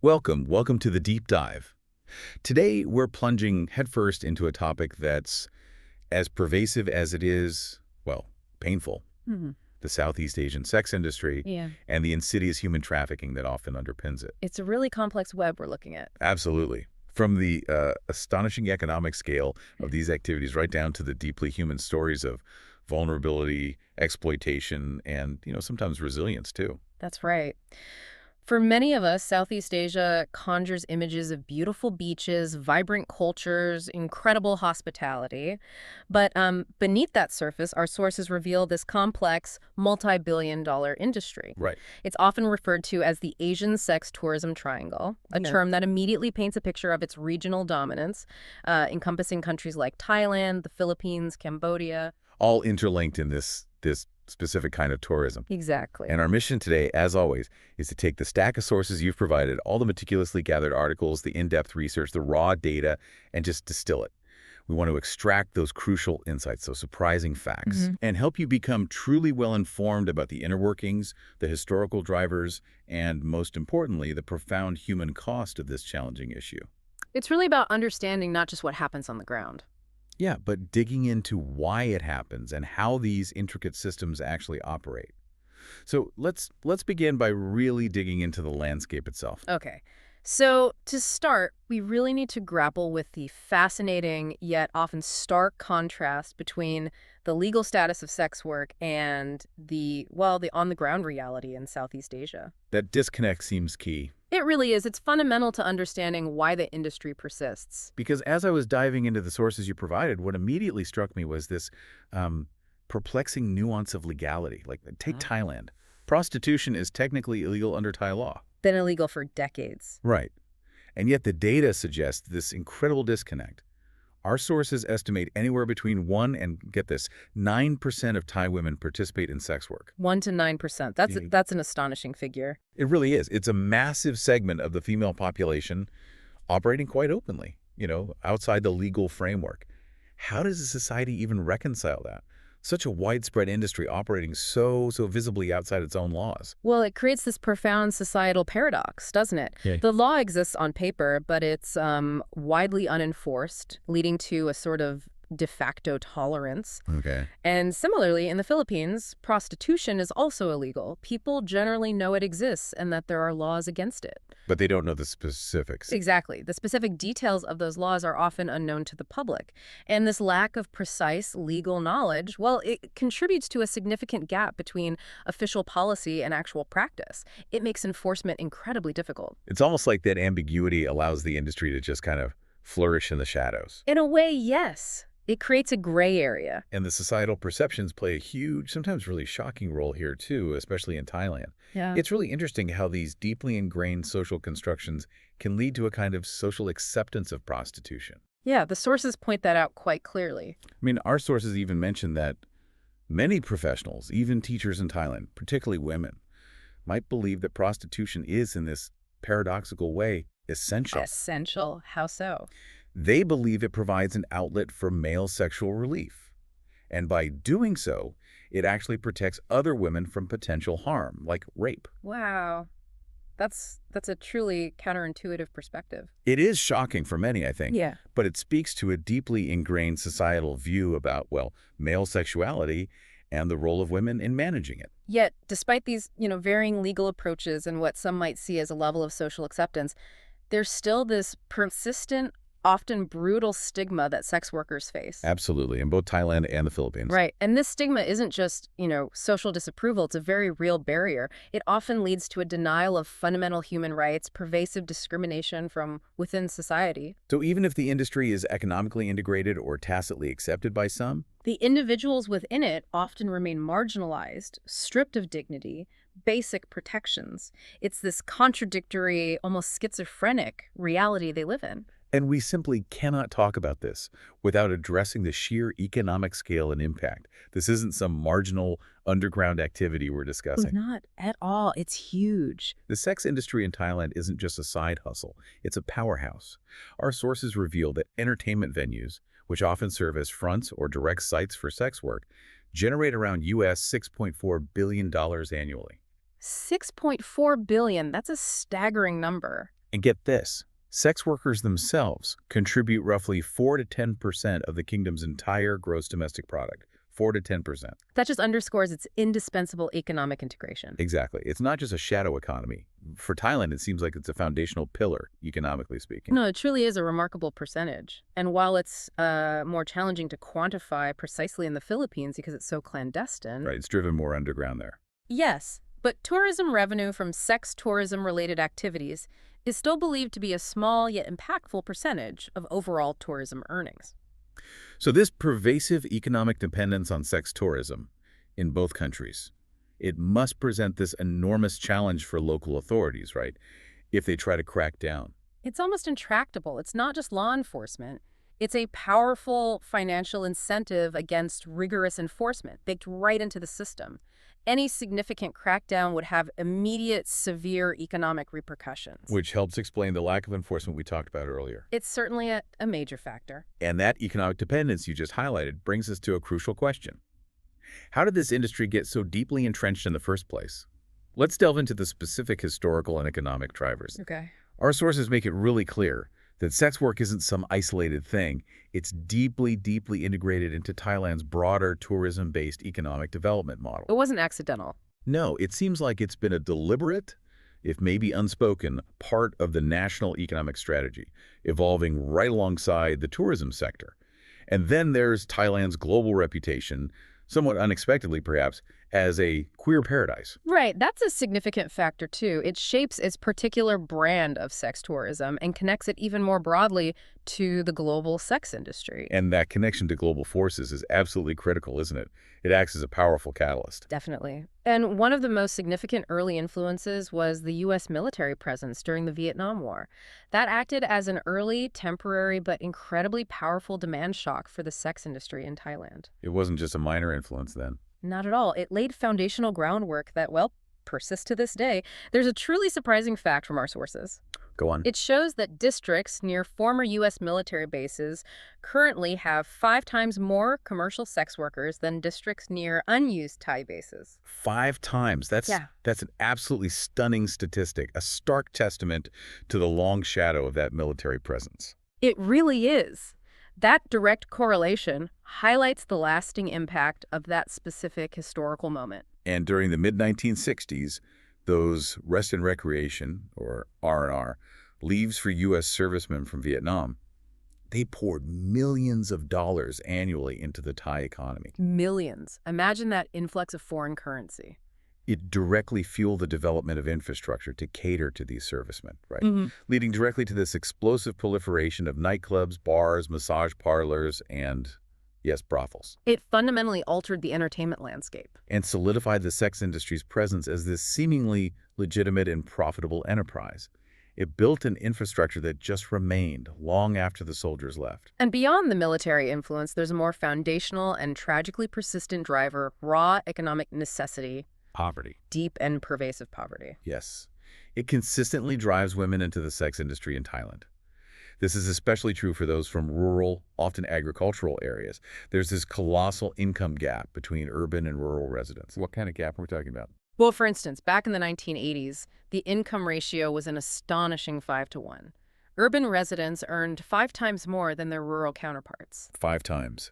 Welcome to the deep dive. Today, we're plunging headfirst into a topic that's as pervasive as it is, well, painful. Hmm. The Southeast Asian sex industry Yeah. and the insidious human trafficking that often underpins it. It's a really complex web we're looking at. Absolutely. From the astonishing economic scale of these activities right down to the deeply human stories of vulnerability, exploitation, and, sometimes resilience, too. That's right. For many of us, Southeast Asia conjures images of beautiful beaches, vibrant cultures, incredible hospitality. But beneath that surface, our sources reveal this complex, multi-billion-dollar industry. Right. It's often referred to as the Asian sex tourism triangle, a Yeah. term that immediately paints a picture of its regional dominance, encompassing countries like Thailand, the Philippines, Cambodia. All interlinked in this specific kind of tourism. Exactly. And our mission today, as always, is to take the stack of sources you've provided, all the meticulously gathered articles, the in-depth research, the raw data, and just distill it. We want to extract those crucial insights, those surprising facts, and help you become truly well-informed about the inner workings, the historical drivers, and most importantly, the profound human cost of this challenging issue. It's really about understanding not just what happens on the ground. Yeah, but digging into why it happens and how these intricate systems actually operate. So let's begin by really digging into the landscape itself. Okay. So to start, we really need to grapple with the fascinating yet often stark contrast between the legal status of sex work and the on-the-ground reality in Southeast Asia. That disconnect seems key. It really is. It's fundamental to understanding why the industry persists. Because as I was diving into the sources you provided, what immediately struck me was this perplexing nuance of legality. Like, take Thailand. Prostitution is technically illegal under Thai law. Been illegal for decades. Right. And yet the data suggests this incredible disconnect. Our sources estimate anywhere between 1 and, get this, 9% of Thai women participate in sex work. 1 to 9%. That's an astonishing figure. It really is. It's a massive segment of the female population operating quite openly, outside the legal framework. How does a society even reconcile that? Such a widespread industry operating so visibly outside its own laws. Well, it creates this profound societal paradox, doesn't it? Yeah. The law exists on paper, but it's widely unenforced, leading to a sort of de facto tolerance. Okay. And similarly, in the Philippines, prostitution is also illegal. People generally know it exists and that there are laws against it. But they don't know the specifics. Exactly. The specific details of those laws are often unknown to the public. And this lack of precise legal knowledge, well, it contributes to a significant gap between official policy and actual practice. It makes enforcement incredibly difficult. It's almost like that ambiguity allows the industry to just kind of flourish in the shadows. In a way, yes. It creates a gray area. And the societal perceptions play a huge, sometimes really shocking role here too, especially in Thailand. Yeah. It's really interesting how these deeply ingrained social constructions can lead to a kind of social acceptance of prostitution. Yeah, the sources point that out quite clearly. I mean, our sources even mention that many professionals, even teachers in Thailand, particularly women, might believe that prostitution is, in this paradoxical way, essential. Essential. How so? They believe it provides an outlet for male sexual relief. And by doing so, it actually protects other women from potential harm, like rape. Wow. That's a truly counterintuitive perspective. It is shocking for many, I think, Yeah. but it speaks to a deeply ingrained societal view about, well, male sexuality and the role of women in managing it. Yet, despite these, varying legal approaches and what some might see as a level of social acceptance, there's still this persistent, often brutal stigma that sex workers face. Absolutely, in both Thailand and the Philippines. Right. And this stigma isn't just, social disapproval. It's a very real barrier. It often leads to a denial of fundamental human rights, pervasive discrimination from within society. So even if the industry is economically integrated or tacitly accepted by some, The individuals within it often remain marginalized, stripped of dignity, basic protections. It's this contradictory, almost schizophrenic reality they live in. and we simply cannot talk about this without addressing the sheer economic scale and impact. This isn't some marginal underground activity we're discussing. Not at all. It's huge. The sex industry in Thailand isn't just a side hustle, it's a powerhouse. Our sources reveal that entertainment venues, which often serve as fronts or direct sites for sex work, generate around US $6.4 billion annually. $6.4 billion. That's a staggering number. And get this, sex workers themselves contribute roughly 4 to 10% of the kingdom's entire gross domestic product. 4 to 10%. That just underscores its indispensable economic integration. Exactly. It's not just a shadow economy. For Thailand, it seems like it's a foundational pillar, economically speaking. No, it truly is a remarkable percentage. And while it's more challenging to quantify precisely in the Philippines because it's so clandestine. Right, it's driven more underground there. Yes, but tourism revenue from sex tourism-related activities is still believed to be a small yet impactful percentage of overall tourism earnings. So this pervasive economic dependence on sex tourism in both countries, it must present this enormous challenge for local authorities, right, if they try to crack down. It's almost intractable. It's not just law enforcement. It's a powerful financial incentive against rigorous enforcement baked right into the system. Any significant crackdown would have immediate, severe economic repercussions. Which helps explain the lack of enforcement we talked about earlier. It's certainly a major factor. And that economic dependence you just highlighted brings us to a crucial question. How did this industry get so deeply entrenched in the first place? Let's delve into the specific historical and economic drivers. Okay. Our sources make it really clear that sex work isn't some isolated thing. It's deeply, deeply integrated into Thailand's broader tourism-based economic development model. It wasn't accidental. No, it seems like it's been a deliberate, if maybe unspoken, part of the national economic strategy, evolving right alongside the tourism sector. And then there's Thailand's global reputation, somewhat unexpectedly perhaps, as a queer paradise. Right, that's a significant factor too. It shapes its particular brand of sex tourism and connects it even more broadly to the global sex industry. And that connection to global forces is absolutely critical, isn't it? It acts as a powerful catalyst. Definitely. And one of the most significant early influences was the U.S. military presence during the Vietnam War. That acted as an early, temporary, but incredibly powerful demand shock for the sex industry in Thailand. It wasn't just a minor influence then. Not at all. It laid foundational groundwork that, well, persists to this day. There's a truly surprising fact from our sources. Go on. It shows that districts near former U.S. military bases currently have 5 times more commercial sex workers than districts near unused Thai bases. 5 times. That's an absolutely stunning statistic, a stark testament to the long shadow of that military presence. It really is. That direct correlation highlights the lasting impact of that specific historical moment. And during the mid-1960s, those rest and recreation, or R&R, leaves for U.S. servicemen from Vietnam, they poured millions of dollars annually into the Thai economy. Millions. Imagine that influx of foreign currency. It directly fueled the development of infrastructure to cater to these servicemen, right? Leading directly to this explosive proliferation of nightclubs, bars, massage parlors, and, yes, brothels. It fundamentally altered the entertainment landscape. And solidified the sex industry's presence as this seemingly legitimate and profitable enterprise. It built an infrastructure that just remained long after the soldiers left. And beyond the military influence, there's a more foundational and tragically persistent driver: raw economic necessity. Poverty. Deep and pervasive poverty. Yes. It consistently drives women into the sex industry in Thailand. This is especially true for those from rural, often agricultural areas. There's this colossal income gap between urban and rural residents. What kind of gap are we talking about? Well, for instance, back in the 1980s, the income ratio was an astonishing 5-to-1. Urban residents earned 5 times more than their rural counterparts. 5 times.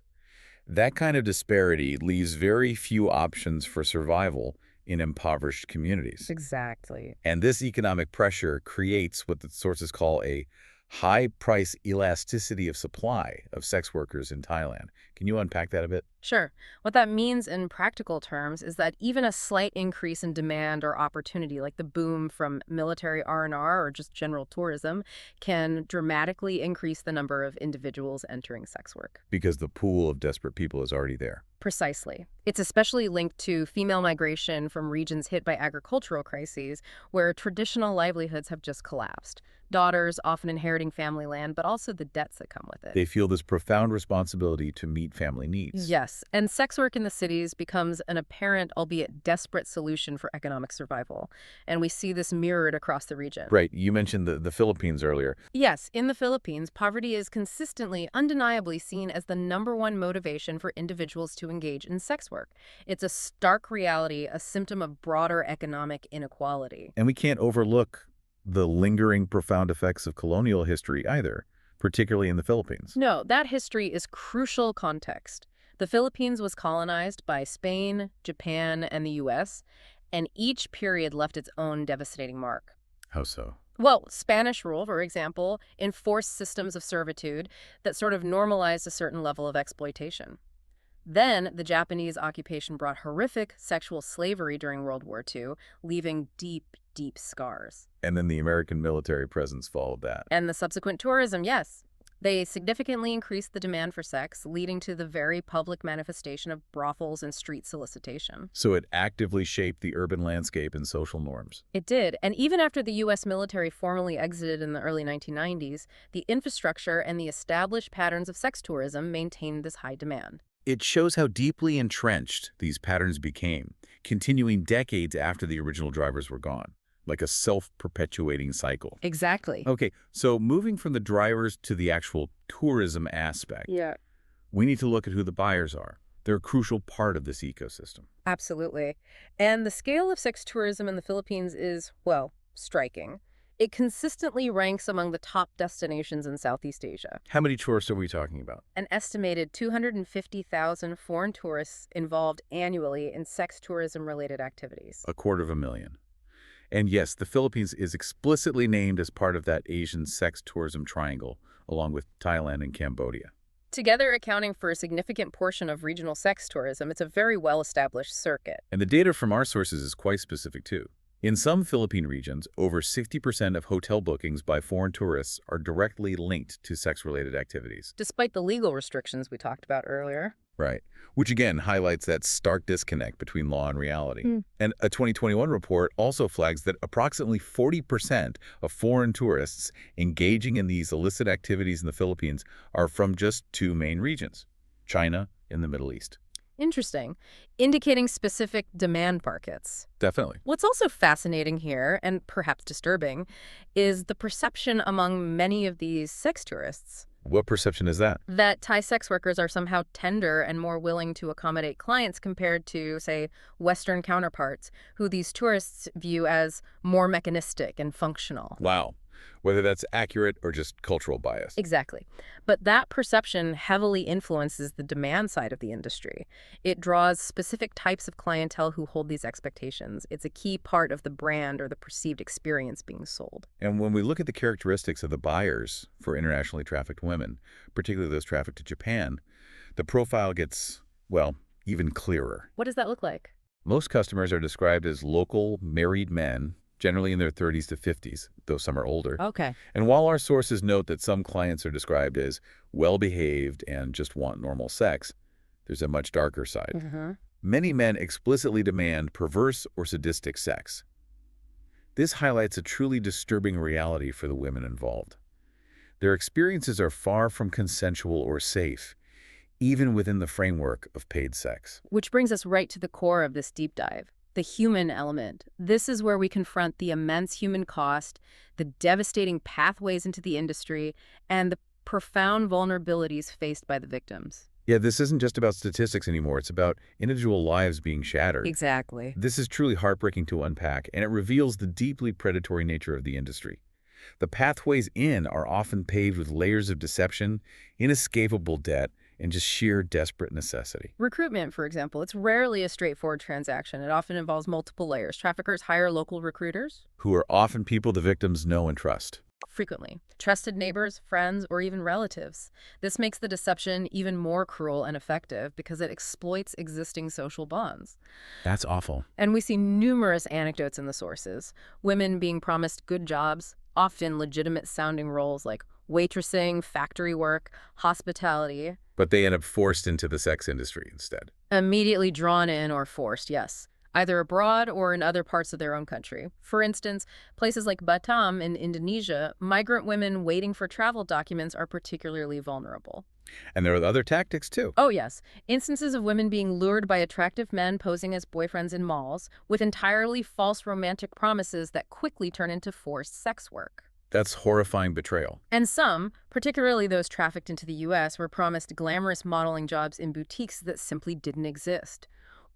That kind of disparity leaves very few options for survival in impoverished communities. Exactly. And this economic pressure creates what the sources call a high price elasticity of supply of sex workers in Thailand. Can you unpack that a bit? Sure. What that means in practical terms is that even a slight increase in demand or opportunity, like the boom from military R&R or just general tourism, can dramatically increase the number of individuals entering sex work. Because the pool of desperate people is already there. Precisely. It's especially linked to female migration from regions hit by agricultural crises where traditional livelihoods have just collapsed. Daughters often inheriting family land, but also the debts that come with it. They feel this profound responsibility to meet family needs. Yes, and sex work in the cities becomes an apparent, albeit desperate, solution for economic survival. And we see this mirrored across the region. Right. You mentioned the Philippines earlier. Yes, in the Philippines, poverty is consistently, undeniably seen as the #1 motivation for individuals to engage in sex work. It's a stark reality, a symptom of broader economic inequality. And we can't overlook the lingering profound effects of colonial history either, particularly in the Philippines. No, that history is crucial context. The Philippines was colonized by Spain, Japan, and the U.S., and each period left its own devastating mark. How so? Well, Spanish rule, for example, enforced systems of servitude that sort of normalized a certain level of exploitation. Then, the Japanese occupation brought horrific sexual slavery during World War II, leaving deep, deep scars. And then the American military presence followed that. And the subsequent tourism, yes. They significantly increased the demand for sex, leading to the very public manifestation of brothels and street solicitation. So it actively shaped the urban landscape and social norms. It did, and even after the U.S. military formally exited in the early 1990s, the infrastructure and the established patterns of sex tourism maintained this high demand. It shows how deeply entrenched these patterns became, continuing decades after the original drivers were gone, like a self-perpetuating cycle. Exactly. Okay, so moving from the drivers to the actual tourism aspect, Yeah. we need to look at who the buyers are. They're a crucial part of this ecosystem. Absolutely. And the scale of sex tourism in the Philippines is, well, striking. It consistently ranks among the top destinations in Southeast Asia. How many tourists are we talking about? An estimated 250,000 foreign tourists involved annually in sex tourism-related activities. 250,000. And yes, the Philippines is explicitly named as part of that Asian sex tourism triangle, along with Thailand and Cambodia. Together accounting for a significant portion of regional sex tourism, it's a very well-established circuit. And the data from our sources is quite specific, too. In some Philippine regions, over 60% of hotel bookings by foreign tourists are directly linked to sex-related activities. Despite the legal restrictions we talked about earlier. Right. Which again highlights that stark disconnect between law and reality. And a 2021 report also flags that approximately 40% of foreign tourists engaging in these illicit activities in the Philippines are from just two main regions, China and the Middle East. Interesting. Indicating specific demand markets. Definitely. What's also fascinating here, and perhaps disturbing, is the perception among many of these sex tourists What perception is that? that Thai sex workers are somehow tender and more willing to accommodate clients compared to, say, Western counterparts, who these tourists view as more mechanistic and functional. Wow. Whether that's accurate or just cultural bias. Exactly. But that perception heavily influences the demand side of the industry. It draws specific types of clientele who hold these expectations. It's a key part of the brand or the perceived experience being sold. And when we look at the characteristics of the buyers for internationally trafficked women, particularly those trafficked to Japan, the profile gets, well, even clearer. What does that look like? Most customers are described as local, married men, generally in their 30s to 50s, though some are older. Okay. And while our sources note that some clients are described as well-behaved and just want normal sex, there's a much darker side. Many men explicitly demand perverse or sadistic sex. This highlights a truly disturbing reality for the women involved. Their experiences are far from consensual or safe, even within the framework of paid sex. Which brings us right to the core of this deep dive. The human element. This is where we confront the immense human cost, the devastating pathways into the industry, and the profound vulnerabilities faced by the victims. Yeah, this isn't just about statistics anymore. It's about individual lives being shattered. Exactly. This is truly heartbreaking to unpack, and it reveals the deeply predatory nature of the industry. The pathways in are often paved with layers of deception, inescapable debt, and just sheer desperate necessity. Recruitment, for example, it's rarely a straightforward transaction. It often involves multiple layers. Traffickers hire local recruiters. Who are often people the victims know and trust. Frequently. Trusted neighbors, friends, or even relatives. This makes the deception even more cruel and effective because it exploits existing social bonds. That's awful. And we see numerous anecdotes in the sources. Women being promised good jobs, often legitimate-sounding roles like waitressing, factory work, hospitality. But they end up forced into the sex industry instead. Immediately drawn in or forced, yes, either abroad or in other parts of their own country. For instance, places like Batam in Indonesia, migrant women waiting for travel documents are particularly vulnerable. And there are other tactics, too. Oh, yes. Instances of women being lured by attractive men posing as boyfriends in malls with entirely false romantic promises that quickly turn into forced sex work. That's horrifying betrayal. And some, particularly those trafficked into the U.S., were promised glamorous modeling jobs in boutiques that simply didn't exist.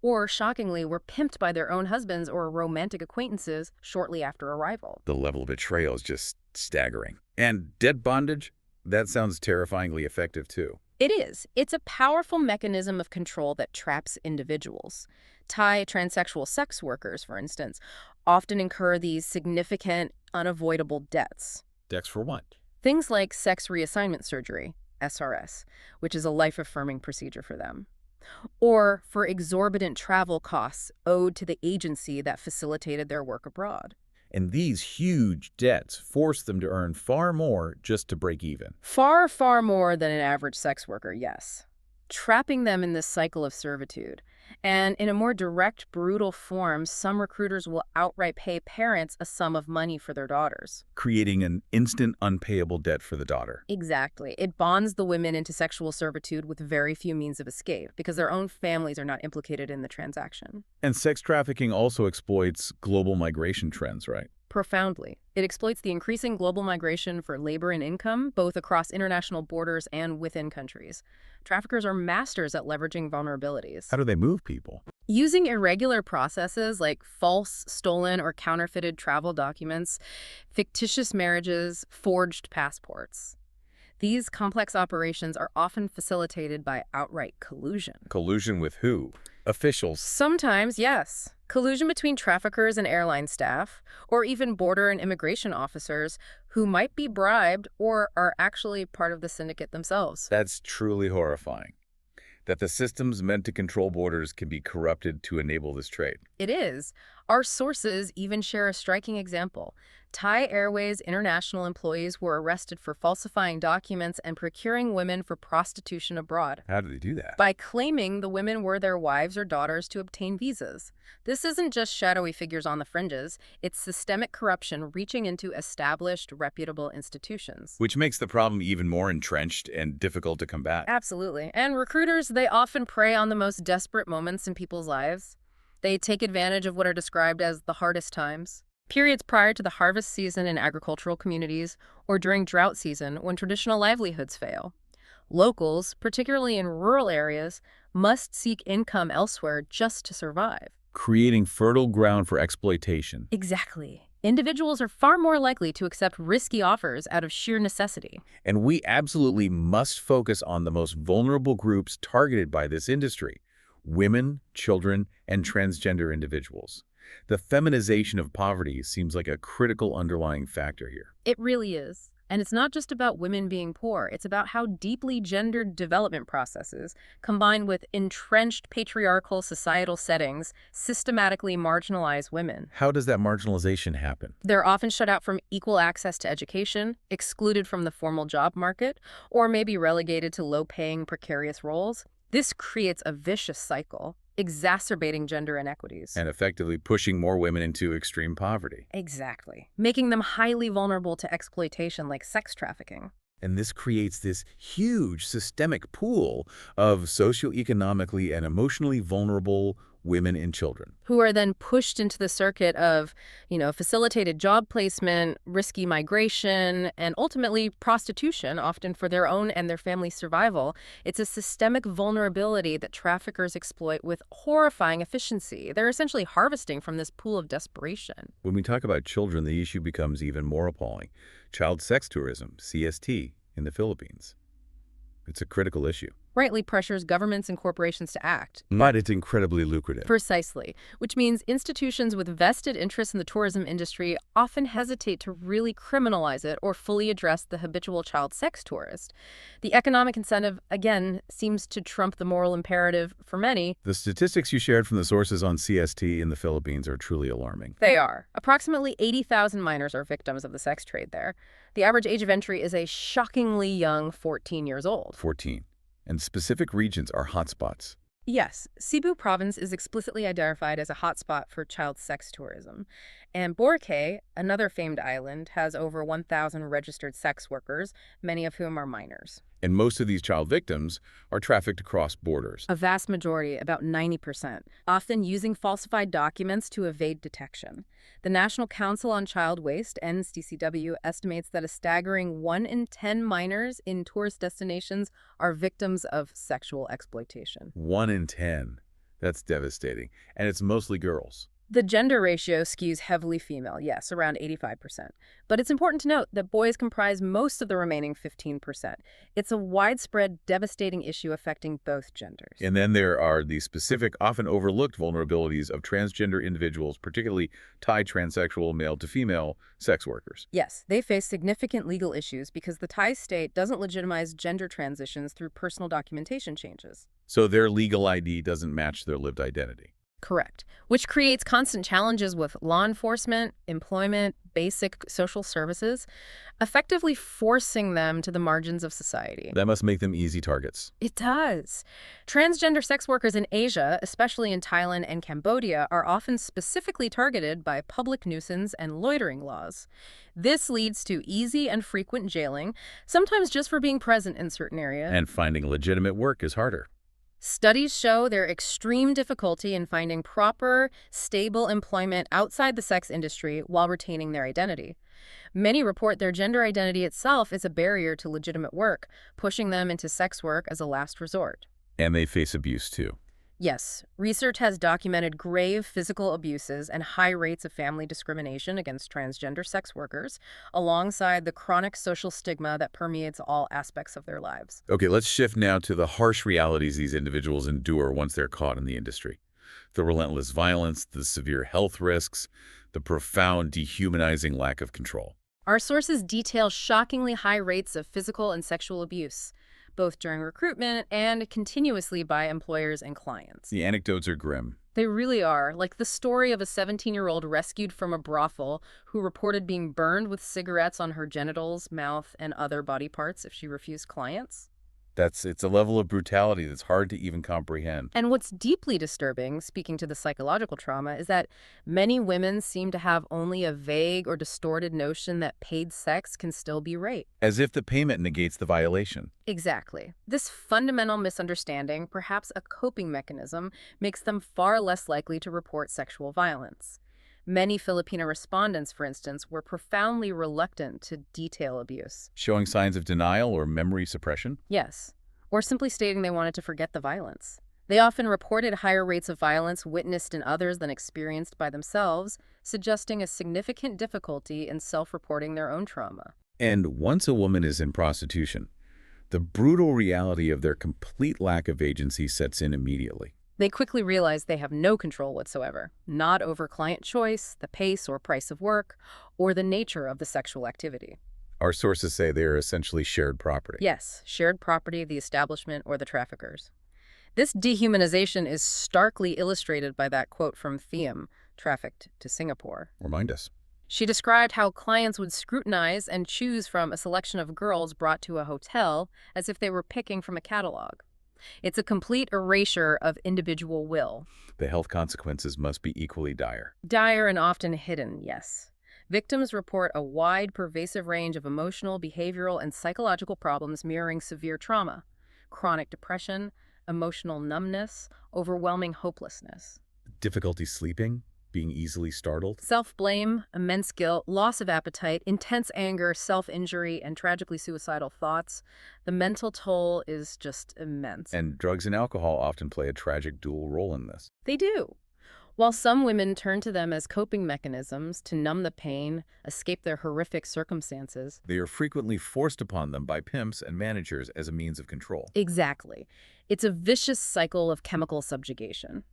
or, shockingly, were pimped by their own husbands or romantic acquaintances shortly after arrival. The level of betrayal is just staggering. And debt bondage? That sounds terrifyingly effective, too. It is. It's a powerful mechanism of control that traps individuals. Thai transsexual sex workers, for instance, often incur these significant, unavoidable debts. Debts for what? Things like sex reassignment surgery, SRS, which is a life-affirming procedure for them, or for exorbitant travel costs owed to the agency that facilitated their work abroad. And these huge debts force them to earn far more just to break even. Far, far more than an average sex worker, yes. Trapping them in this cycle of servitude. And in a more direct, brutal form, some recruiters will outright pay parents a sum of money for their daughters. Creating an instant unpayable debt for the daughter. Exactly. It bonds the women into sexual servitude with very few means of escape because their own families are not implicated in the transaction. And sex trafficking also exploits global migration trends, right? Profoundly. It exploits the increasing global migration for labor and income, both across international borders and within countries. Traffickers are masters at leveraging vulnerabilities. How do they move people? Using irregular processes like false, stolen, or counterfeited travel documents, fictitious marriages, forged passports. These complex operations are often facilitated by outright collusion. Collusion with who? Officials. Sometimes, yes. Collusion between traffickers and airline staff, or even border and immigration officers who might be bribed or are actually part of the syndicate themselves. That's truly horrifying. That the systems meant to control borders can be corrupted to enable this trade. It is. Our sources even share a striking example. Thai Airways international employees were arrested for falsifying documents and procuring women for prostitution abroad. How do they do that? By claiming the women were their wives or daughters to obtain visas. This isn't just shadowy figures on the fringes, it's systemic corruption reaching into established, reputable institutions. Which makes the problem even more entrenched and difficult to combat. Absolutely. And recruiters, they often prey on the most desperate moments in people's lives. They take advantage of what are described as the hardest times. Periods prior to the harvest season in agricultural communities, or during drought season when traditional livelihoods fail. Locals, particularly in rural areas, must seek income elsewhere just to survive. Creating fertile ground for exploitation. Exactly. Individuals are far more likely to accept risky offers out of sheer necessity. And we absolutely must focus on the most vulnerable groups targeted by this industry: women, children, and transgender individuals. The feminization of poverty seems like a critical underlying factor here. It really is. And it's not just about women being poor. It's about how deeply gendered development processes, combined with entrenched patriarchal societal settings, systematically marginalize women. How does that marginalization happen? They're often shut out from equal access to education, excluded from the formal job market, or maybe relegated to low-paying, precarious roles. This creates a vicious cycle, exacerbating gender inequities. And effectively pushing more women into extreme poverty. Exactly. Making them highly vulnerable to exploitation like sex trafficking. And this creates this huge systemic pool of socioeconomically and emotionally vulnerable women and children. Who are then pushed into the circuit of, facilitated job placement, risky migration, and ultimately prostitution, often for their own and their family's survival. It's a systemic vulnerability that traffickers exploit with horrifying efficiency. They're essentially harvesting from this pool of desperation. When we talk about children, the issue becomes even more appalling. Child sex tourism, CST, in the Philippines. It's a critical issue. Rightly pressures governments and corporations to act. But it's incredibly lucrative. Precisely, which means institutions with vested interests in the tourism industry often hesitate to really criminalize it or fully address the habitual child sex tourist. The economic incentive, again, seems to trump the moral imperative for many. The statistics you shared from the sources on CST in the Philippines are truly alarming. They are. Approximately 80,000 minors are victims of the sex trade there. The average age of entry is a shockingly young 14 years old. 14. And specific regions are hotspots. Yes, Cebu province is explicitly identified as a hotspot for child sex tourism. And Boracay, another famed island, has over 1,000 registered sex workers, many of whom are minors. And most of these child victims are trafficked across borders. A vast majority, about 90%, often using falsified documents to evade detection. The National Council on Child Waste, NCCW, estimates that a staggering 1 in 10 minors in tourist destinations are victims of sexual exploitation. 1 in 10. That's devastating. And it's mostly girls. The gender ratio skews heavily female, yes, around 85%. But it's important to note that boys comprise most of the remaining 15%. It's a widespread, devastating issue affecting both genders. And then there are the specific, often overlooked vulnerabilities of transgender individuals, particularly Thai transsexual male-to-female sex workers. Yes, they face significant legal issues because the Thai state doesn't legitimize gender transitions through personal documentation changes. So their legal ID doesn't match their lived identity. Correct. Which creates constant challenges with law enforcement, employment, basic social services, effectively forcing them to the margins of society. That must make them easy targets. It does. Transgender sex workers in Asia, especially in Thailand and Cambodia, are often specifically targeted by public nuisance and loitering laws. This leads to easy and frequent jailing, sometimes just for being present in certain areas. And finding legitimate work is harder. Studies show their extreme difficulty in finding proper, stable employment outside the sex industry while retaining their identity. Many report their gender identity itself is a barrier to legitimate work, pushing them into sex work as a last resort. And they face abuse, too. Yes, research has documented grave physical abuses and high rates of family discrimination against transgender sex workers, alongside the chronic social stigma that permeates all aspects of their lives. Okay, let's shift now to the harsh realities these individuals endure once they're caught in the industry. The relentless violence, the severe health risks, the profound dehumanizing lack of control. Our sources detail shockingly high rates of physical and sexual abuse, both during recruitment and continuously by employers and clients. The anecdotes are grim. They really are, like the story of a 17-year-old rescued from a brothel who reported being burned with cigarettes on her genitals, mouth, and other body parts if she refused clients. It's a level of brutality that's hard to even comprehend. And what's deeply disturbing, speaking to the psychological trauma, is that many women seem to have only a vague or distorted notion that paid sex can still be rape. As if the payment negates the violation. Exactly. This fundamental misunderstanding, perhaps a coping mechanism, makes them far less likely to report sexual violence. Many Filipino respondents, for instance, were profoundly reluctant to detail abuse. Showing signs of denial or memory suppression? Yes, or simply stating they wanted to forget the violence. They often reported higher rates of violence witnessed in others than experienced by themselves, suggesting a significant difficulty in self-reporting their own trauma. And once a woman is in prostitution, the brutal reality of their complete lack of agency sets in immediately. They quickly realize they have no control whatsoever, not over client choice, the pace or price of work, or the nature of the sexual activity. Our sources say they are essentially shared property. Yes, shared property of the establishment or the traffickers. This dehumanization is starkly illustrated by that quote from Thiam, trafficked to Singapore. Remind us. She described how clients would scrutinize and choose from a selection of girls brought to a hotel as if they were picking from a catalog. It's a complete erasure of individual will. The health consequences must be equally dire. Dire and often hidden, yes. Victims report a wide, pervasive range of emotional, behavioral, and psychological problems mirroring severe trauma, chronic depression, emotional numbness, overwhelming hopelessness. Difficulty sleeping, being easily startled. Self-blame, immense guilt, loss of appetite, intense anger, self-injury, and tragically suicidal thoughts. The mental toll is just immense. And drugs and alcohol often play a tragic dual role in this. They do. While some women turn to them as coping mechanisms to numb the pain, escape their horrific circumstances. They are frequently forced upon them by pimps and managers as a means of control. Exactly. It's a vicious cycle of chemical subjugation.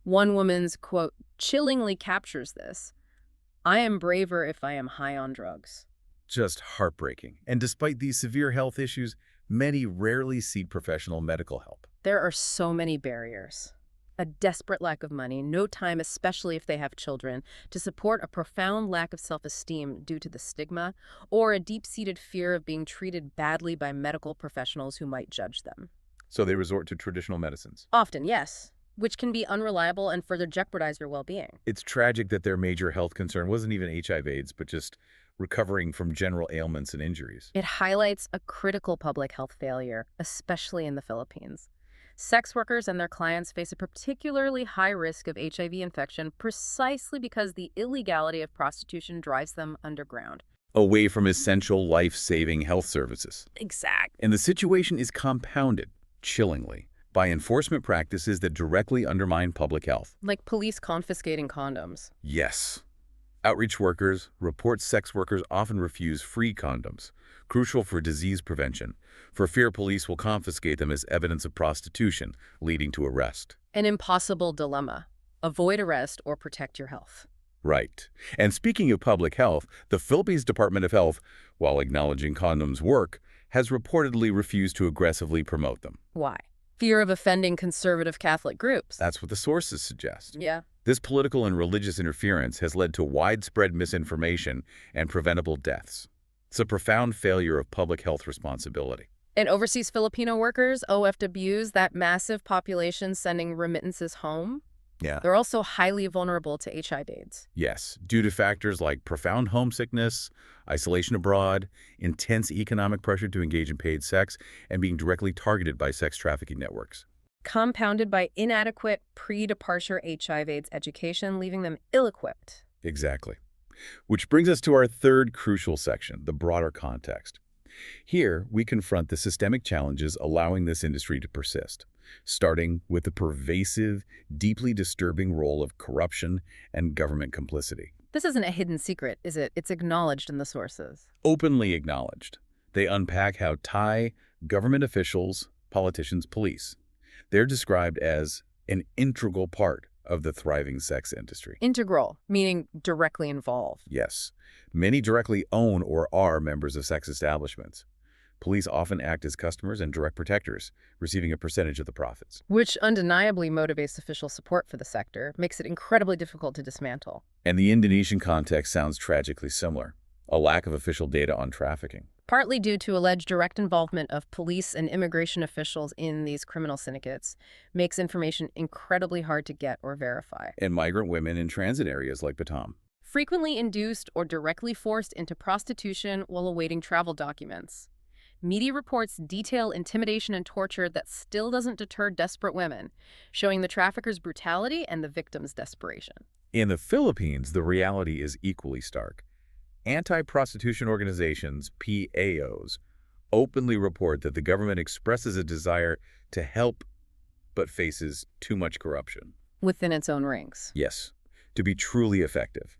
One woman's, quote, chillingly captures this. "I am braver if I am high on drugs." Just heartbreaking. And despite these severe health issues, many rarely seek professional medical help. There are so many barriers. A desperate lack of money, no time, especially if they have children, to support a profound lack of self-esteem due to the stigma, or a deep-seated fear of being treated badly by medical professionals who might judge them. So they resort to traditional medicines. Often, yes, which can be unreliable and further jeopardize your well-being. It's tragic that their major health concern wasn't even HIV/AIDS, but just recovering from general ailments and injuries. It highlights a critical public health failure, especially in the Philippines. Sex workers and their clients face a particularly high risk of HIV infection precisely because the illegality of prostitution drives them underground. Away from essential life-saving health services. Exact. And the situation is compounded, chillingly, by enforcement practices that directly undermine public health. Like police confiscating condoms. Yes. Outreach workers report sex workers often refuse free condoms, crucial for disease prevention, for fear police will confiscate them as evidence of prostitution, leading to arrest. An impossible dilemma. Avoid arrest or protect your health. Right. And speaking of public health, the Philippines Department of Health, while acknowledging condoms work, has reportedly refused to aggressively promote them. Why? Fear of offending conservative Catholic groups. That's what the sources suggest. Yeah. This political and religious interference has led to widespread misinformation and preventable deaths. It's a profound failure of public health responsibility. And overseas Filipino workers, OFWs, that massive population sending remittances home, Yeah. they're also highly vulnerable to HIV/AIDS. Yes, due to factors like profound homesickness, isolation abroad, intense economic pressure to engage in paid sex, and being directly targeted by sex trafficking networks. Compounded by inadequate pre-departure HIV/AIDS education, leaving them ill-equipped. Exactly. Which brings us to our third crucial section, the broader context. Here, we confront the systemic challenges allowing this industry to persist, starting with the pervasive, deeply disturbing role of corruption and government complicity. This isn't a hidden secret, is it? It's acknowledged in the sources. Openly acknowledged. They unpack how Thai government officials, politicians, police, they're described as an integral part of the thriving sex industry. Integral, meaning directly involved. Yes, many directly own or are members of sex establishments. Police often act as customers and direct protectors, receiving a percentage of the profits. Which undeniably motivates official support for the sector, makes it incredibly difficult to dismantle. And the Indonesian context sounds tragically similar. A lack of official data on trafficking. Partly due to alleged direct involvement of police and immigration officials in these criminal syndicates, makes information incredibly hard to get or verify. And migrant women in transit areas like Batam. Frequently induced or directly forced into prostitution while awaiting travel documents. Media reports detail intimidation and torture that still doesn't deter desperate women, showing the traffickers' brutality and the victims' desperation. In the Philippines, the reality is equally stark. Anti-prostitution organizations, PAOs, openly report that the government expresses a desire to help but faces too much corruption. Within its own ranks. Yes, to be truly effective.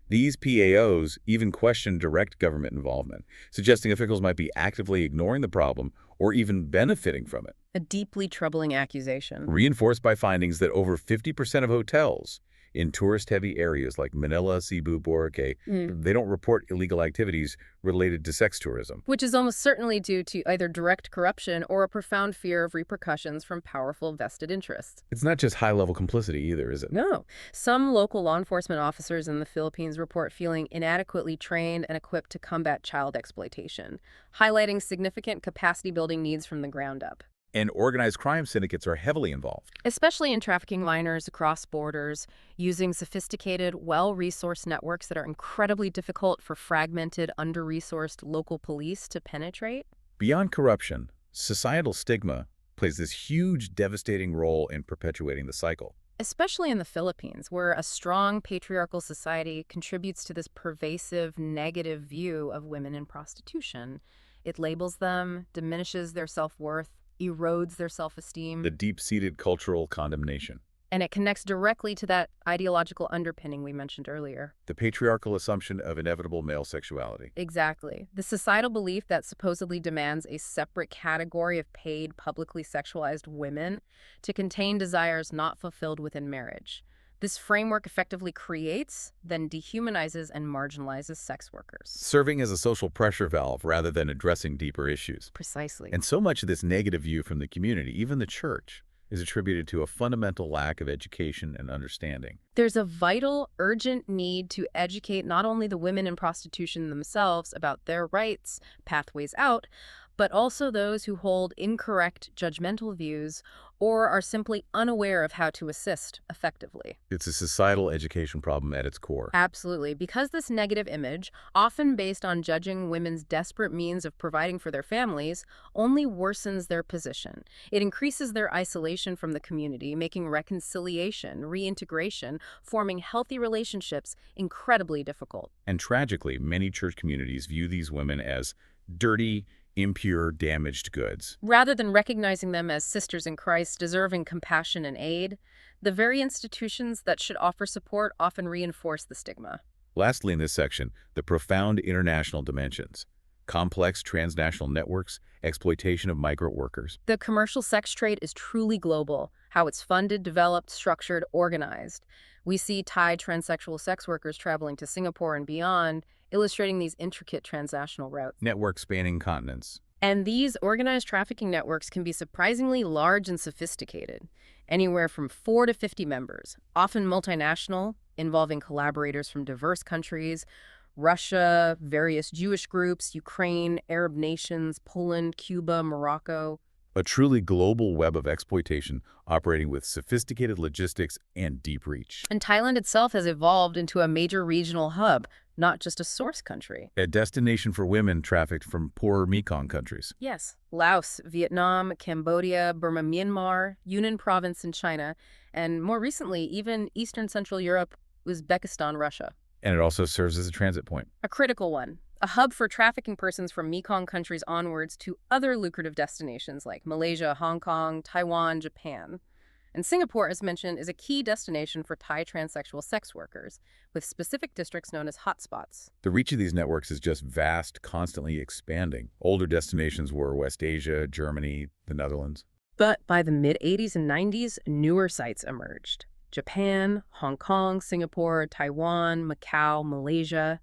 These PAOs even question direct government involvement, suggesting officials might be actively ignoring the problem or even benefiting from it. A deeply troubling accusation. Reinforced by findings that over 50% of hotels in tourist-heavy areas like Manila, Cebu, Boracay, they don't report illegal activities related to sex tourism. Which is almost certainly due to either direct corruption or a profound fear of repercussions from powerful vested interests. It's not just high-level complicity either, is it? No. Some local law enforcement officers in the Philippines report feeling inadequately trained and equipped to combat child exploitation, highlighting significant capacity-building needs from the ground up. And organized crime syndicates are heavily involved. Especially in trafficking minors across borders, using sophisticated, well-resourced networks that are incredibly difficult for fragmented, under-resourced local police to penetrate. Beyond corruption, societal stigma plays this huge, devastating role in perpetuating the cycle. Especially in the Philippines, where a strong patriarchal society contributes to this pervasive, negative view of women in prostitution. It labels them, diminishes their self-worth, erodes their self-esteem. The deep-seated cultural condemnation. And it connects directly to that ideological underpinning we mentioned earlier. The patriarchal assumption of inevitable male sexuality. Exactly. The societal belief that supposedly demands a separate category of paid, publicly sexualized women to contain desires not fulfilled within marriage. This framework effectively creates, then dehumanizes and marginalizes sex workers. Serving as a social pressure valve rather than addressing deeper issues. Precisely. And so much of this negative view from the community, even the church, is attributed to a fundamental lack of education and understanding. There's a vital, urgent need to educate not only the women in prostitution themselves about their rights, pathways out, but also those who hold incorrect, judgmental views or are simply unaware of how to assist effectively. It's a societal education problem at its core. Absolutely, because this negative image, often based on judging women's desperate means of providing for their families, only worsens their position. It increases their isolation from the community, making reconciliation, reintegration, forming healthy relationships incredibly difficult. And tragically, many church communities view these women as dirty, impure, damaged goods. Rather than recognizing them as sisters in Christ deserving compassion and aid, the very institutions that should offer support often reinforce the stigma. Lastly in this section, the profound international dimensions. Complex transnational networks, exploitation of migrant workers. The commercial sex trade is truly global, how it's funded, developed, structured, organized. We see Thai transsexual sex workers traveling to Singapore and beyond, illustrating these intricate transnational routes. Networks spanning continents. And these organized trafficking networks can be surprisingly large and sophisticated, anywhere from 4 to 50 members, often multinational, involving collaborators from diverse countries, Russia, various Jewish groups, Ukraine, Arab nations, Poland, Cuba, Morocco. A truly global web of exploitation operating with sophisticated logistics and deep reach. And Thailand itself has evolved into a major regional hub, not just a source country. A destination for women trafficked from poorer Mekong countries. Yes, Laos, Vietnam, Cambodia, Burma, Myanmar, Yunnan province in China, and more recently, even Eastern Central Europe, Uzbekistan, Russia. And it also serves as a transit point. A critical one, a hub for trafficking persons from Mekong countries onwards to other lucrative destinations like Malaysia, Hong Kong, Taiwan, Japan. And Singapore, as mentioned, is a key destination for Thai transsexual sex workers, with specific districts known as hotspots. The reach of these networks is just vast, constantly expanding. Older destinations were West Asia, Germany, the Netherlands. But by the mid-'80s and '90s, newer sites emerged. Japan, Hong Kong, Singapore, Taiwan, Macau, Malaysia,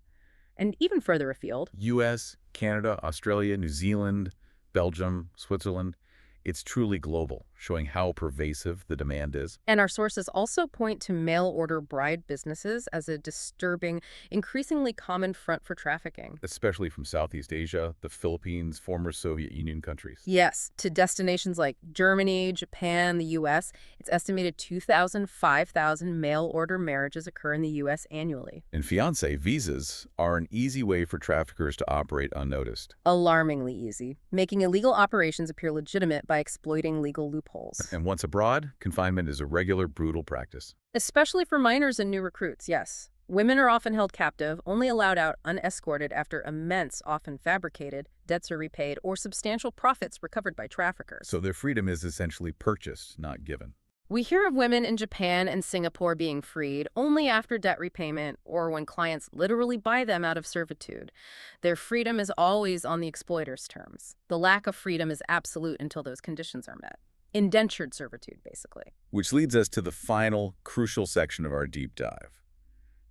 and even further afield. US, Canada, Australia, New Zealand, Belgium, Switzerland. It's truly global, showing how pervasive the demand is. And our sources also point to mail-order bride businesses as a disturbing, increasingly common front for trafficking. Especially from Southeast Asia, the Philippines, former Soviet Union countries. Yes, to destinations like Germany, Japan, the U.S., it's estimated 2,000, 5,000 mail-order marriages occur in the U.S. annually. And fiancé visas are an easy way for traffickers to operate unnoticed. Alarmingly easy, making illegal operations appear legitimate by exploiting legal loopholes. And once abroad, confinement is a regular, brutal practice. Especially for minors and new recruits, yes. Women are often held captive, only allowed out unescorted after immense, often fabricated, debts are repaid or substantial profits recovered by traffickers. So their freedom is essentially purchased, not given. We hear of women in Japan and Singapore being freed only after debt repayment or when clients literally buy them out of servitude. Their freedom is always on the exploiter's terms. The lack of freedom is absolute until those conditions are met. Indentured servitude, basically. Which leads us to the final, crucial section of our deep dive.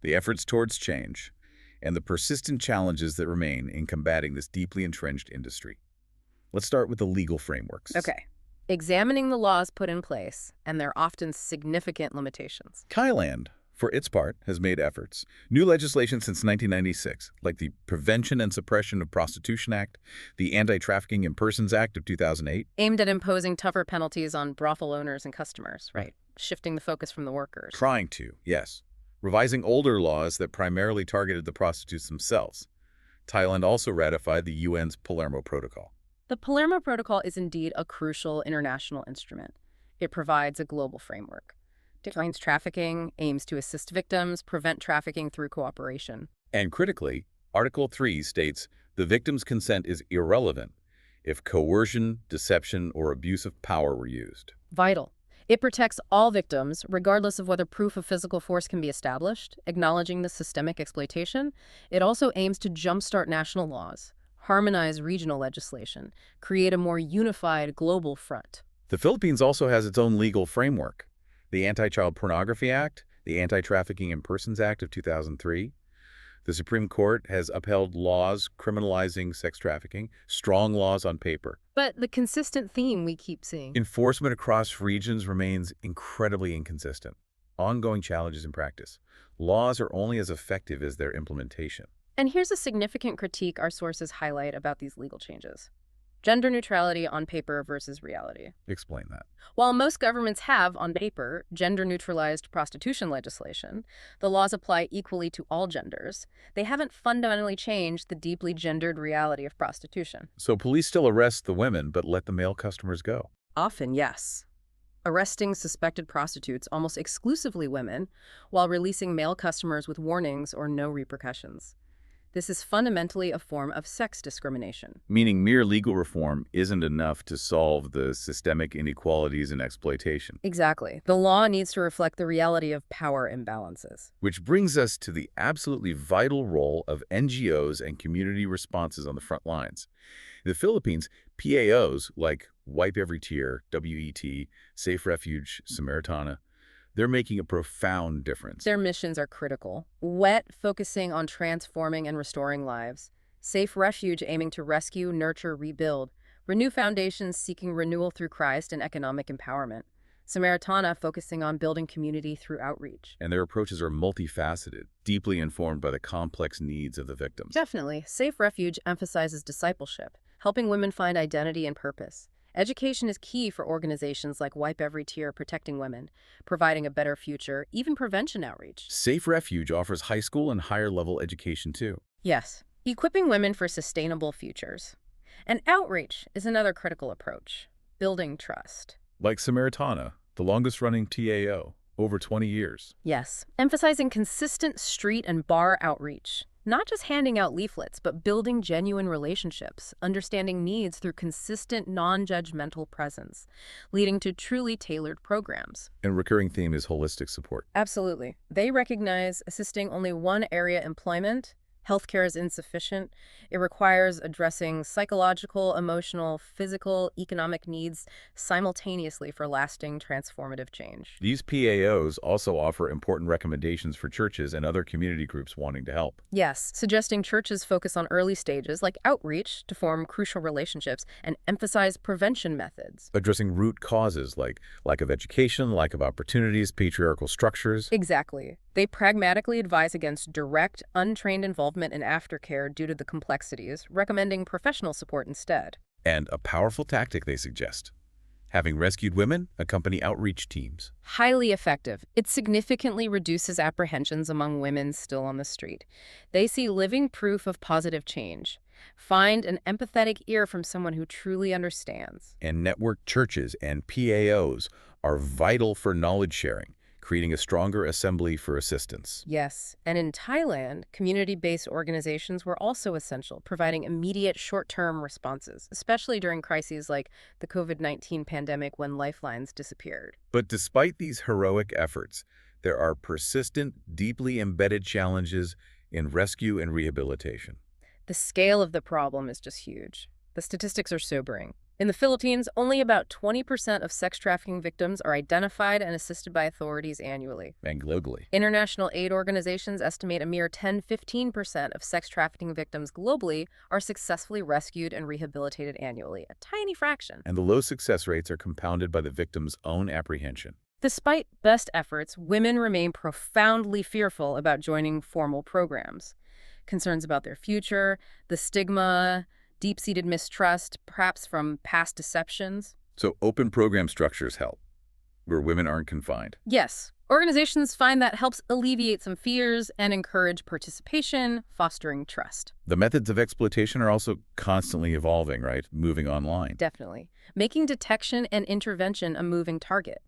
The efforts towards change and the persistent challenges that remain in combating this deeply entrenched industry. Let's start with the legal frameworks. Okay. Examining the laws put in place, and their often significant limitations. Thailand, for its part, has made efforts. New legislation since 1996, like the Prevention and Suppression of Prostitution Act, the Anti-Trafficking in Persons Act of 2008. Aimed at imposing tougher penalties on brothel owners and customers, right? Shifting the focus from the workers. Trying to, yes. Revising older laws that primarily targeted the prostitutes themselves. Thailand also ratified the UN's Palermo Protocol. The Palermo Protocol is indeed a crucial international instrument. It provides a global framework, defines trafficking, aims to assist victims, prevent trafficking through cooperation. And critically, Article 3 states the victim's consent is irrelevant if coercion, deception, or abuse of power were used. Vital. It protects all victims, regardless of whether proof of physical force can be established, acknowledging the systemic exploitation. It also aims to jumpstart national laws, harmonize regional legislation, create a more unified global front. The Philippines also has its own legal framework. The Anti-Child Pornography Act, the Anti-Trafficking in Persons Act of 2003. The Supreme Court has upheld laws criminalizing sex trafficking, strong laws on paper. But the consistent theme we keep seeing. Enforcement across regions remains incredibly inconsistent. Ongoing challenges in practice. Laws are only as effective as their implementation. And here's a significant critique our sources highlight about these legal changes. Gender neutrality on paper versus reality. Explain that. While most governments have, on paper, gender-neutralized prostitution legislation, the laws apply equally to all genders, they haven't fundamentally changed the deeply gendered reality of prostitution. So police still arrest the women, but let the male customers go? Often, yes. Arresting suspected prostitutes, almost exclusively women, while releasing male customers with warnings or no repercussions. This is fundamentally a form of sex discrimination. Meaning mere legal reform isn't enough to solve the systemic inequalities and exploitation. Exactly. The law needs to reflect the reality of power imbalances. Which brings us to the absolutely vital role of NGOs and community responses on the front lines. In the Philippines, PAOs like Wipe Every Tear, WET, Safe Refuge, Samaritana, they're making a profound difference. Their missions are critical. WET focusing on transforming and restoring lives. Safe Refuge aiming to rescue, nurture, rebuild. Renew Foundations seeking renewal through Christ and economic empowerment. Samaritana focusing on building community through outreach. And their approaches are multifaceted, deeply informed by the complex needs of the victims. Definitely. Safe Refuge emphasizes discipleship, helping women find identity and purpose. Education is key for organizations like Wipe Every Tear protecting women, providing a better future, even prevention outreach. Safe Refuge offers high school and higher level education too. Yes, equipping women for sustainable futures. And outreach is another critical approach, building trust. Like Samaritana, the longest-running TAO, over 20 years. Yes, emphasizing consistent street and bar outreach. Not just handing out leaflets, but building genuine relationships, understanding needs through consistent, non-judgmental presence, leading to truly tailored programs. And recurring theme is holistic support. Absolutely. They recognize assisting only one area employment. Healthcare is insufficient. It requires addressing psychological, emotional, physical, economic needs simultaneously for lasting, transformative change. These PAOs also offer important recommendations for churches and other community groups wanting to help. Yes, suggesting churches focus on early stages like outreach to form crucial relationships and emphasize prevention methods. Addressing root causes like lack of education, lack of opportunities, patriarchal structures. Exactly. They pragmatically advise against direct, untrained involvement in aftercare due to the complexities, recommending professional support instead. And a powerful tactic they suggest: having rescued women accompany outreach teams. Highly effective. It significantly reduces apprehensions among women still on the street. They see living proof of positive change. Find an empathetic ear from someone who truly understands. And network churches and PAOs are vital for knowledge sharing, creating a stronger assembly for assistance. Yes, and in Thailand, community-based organizations were also essential, providing immediate short-term responses, especially during crises like the COVID-19 pandemic when lifelines disappeared. But despite these heroic efforts, there are persistent, deeply embedded challenges in rescue and rehabilitation. The scale of the problem is just huge. The statistics are sobering. In the Philippines, only about 20% of sex trafficking victims are identified and assisted by authorities annually. And globally. International aid organizations estimate a mere 10–15% of sex trafficking victims globally are successfully rescued and rehabilitated annually, a tiny fraction. And the low success rates are compounded by the victim's own apprehension. Despite best efforts, women remain profoundly fearful about joining formal programs. Concerns about their future, the stigma, deep-seated mistrust, perhaps from past deceptions. So open program structures help, where women aren't confined. Yes, organizations find that helps alleviate some fears and encourage participation, fostering trust. The methods of exploitation are also constantly evolving, right? Moving online. Definitely. Making detection and intervention a moving target.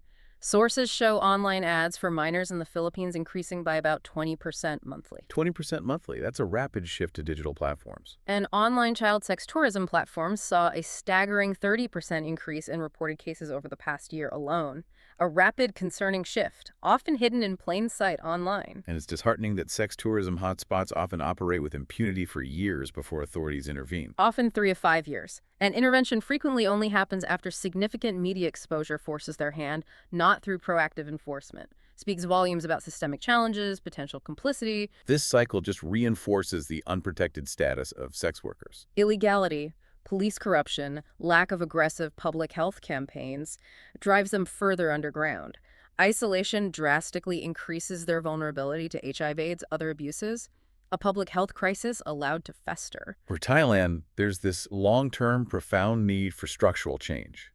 Sources show online ads for minors in the Philippines increasing by about 20% monthly. 20% monthly. That's a rapid shift to digital platforms. And online child sex tourism platforms saw a staggering 30% increase in reported cases over the past year alone. A rapid, concerning shift, often hidden in plain sight online. And it's disheartening that sex tourism hotspots often operate with impunity for years before authorities intervene. Often 3 to 5 years. And intervention frequently only happens after significant media exposure forces their hand, not through proactive enforcement. Speaks volumes about systemic challenges, potential complicity. This cycle just reinforces the unprotected status of sex workers. Illegality, police corruption, lack of aggressive public health campaigns drives them further underground. Isolation drastically increases their vulnerability to HIV/AIDS, other abuses. A public health crisis allowed to fester. For Thailand, there's this long-term, profound need for structural change.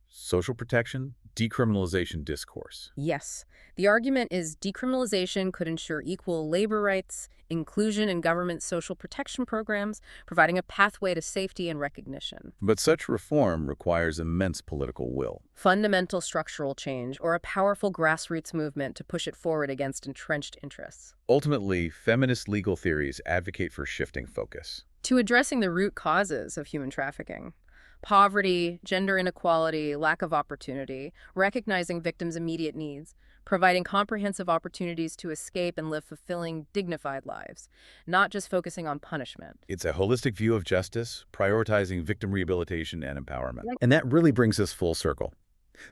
Social protection, Decriminalization discourse. Yes. The argument is decriminalization could ensure equal labor rights, inclusion in government social protection programs, providing a pathway to safety and recognition. But such reform requires immense political will. Fundamental structural change or a powerful grassroots movement to push it forward against entrenched interests. Ultimately, feminist legal theories advocate for shifting focus. To addressing the root causes of human trafficking. Poverty, gender inequality, lack of opportunity, recognizing victims' immediate needs, providing comprehensive opportunities to escape and live fulfilling, dignified lives, not just focusing on punishment. It's a holistic view of justice, prioritizing victim rehabilitation and empowerment. Like- And that really brings us full circle.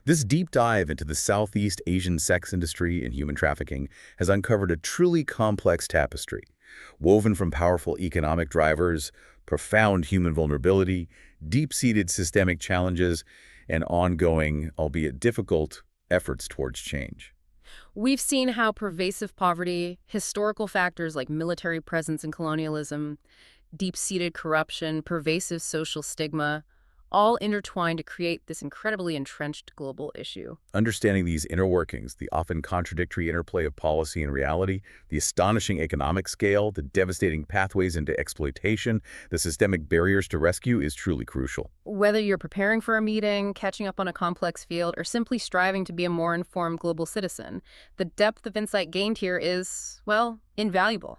This deep dive into the Southeast Asian sex industry and human trafficking has uncovered a truly complex tapestry, woven from powerful economic drivers, profound human vulnerability, deep-seated systemic challenges, and ongoing, albeit difficult, efforts towards change. We've seen how pervasive poverty, historical factors like military presence and colonialism, deep-seated corruption, pervasive social stigma, all intertwine to create this incredibly entrenched global issue. Understanding these inner workings, the often contradictory interplay of policy and reality, the astonishing economic scale, the devastating pathways into exploitation, the systemic barriers to rescue is truly crucial. Whether you're preparing for a meeting, catching up on a complex field, or simply striving to be a more informed global citizen, the depth of insight gained here is, well, invaluable.